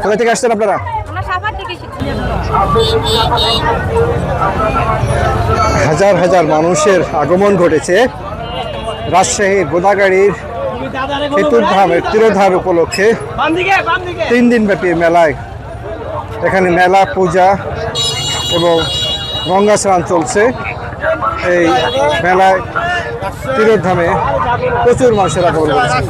কোথা থেকে আসছেন আপনারা? হাজার হাজার মানুষের আগমন ঘটেছে রাজশাহীর গোদাগাড়ির চতুর্ধামের তিরোধার উপলক্ষে 3 দিন ব্যাপী মেলায়। এখানে মেলা, পূজা এবং গঙ্গা স্নান চলছে। এই মেলায় তিরোধামে প্রচুর মানুষের আগমন ঘটেছে।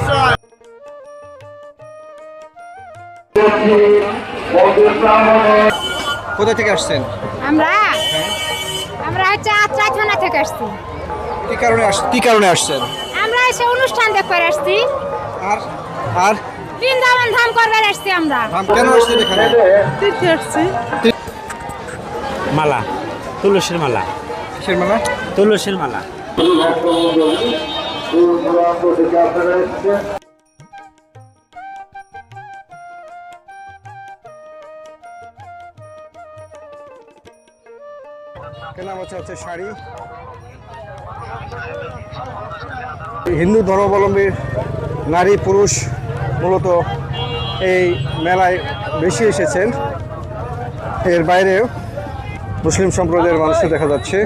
কোথা থেকে আসছেন? আমরা হচ্ছে আত্রা থানা থেকে আসছি। কি কারণে আসছেন? আমরা এসে অনুষ্ঠান দেখবার আসছি। আর আর বৃন্দাবন ধাম করবার আসছি আমরা। কেন আসছেন এখানে? তীর্থে আসছি। মালা, তুলসীর মালা। কিসের মেলা? তুলসীর মালা। কেনা বেচা হচ্ছে শাড়ি। হিন্দু ধর্মাবলম্বী নারী পুরুষ মূলত এই মেলায় বেশি এসেছেন। এর বাইরেও মুসলিম সম্প্রদায়ের মানুষকে দেখা যাচ্ছে।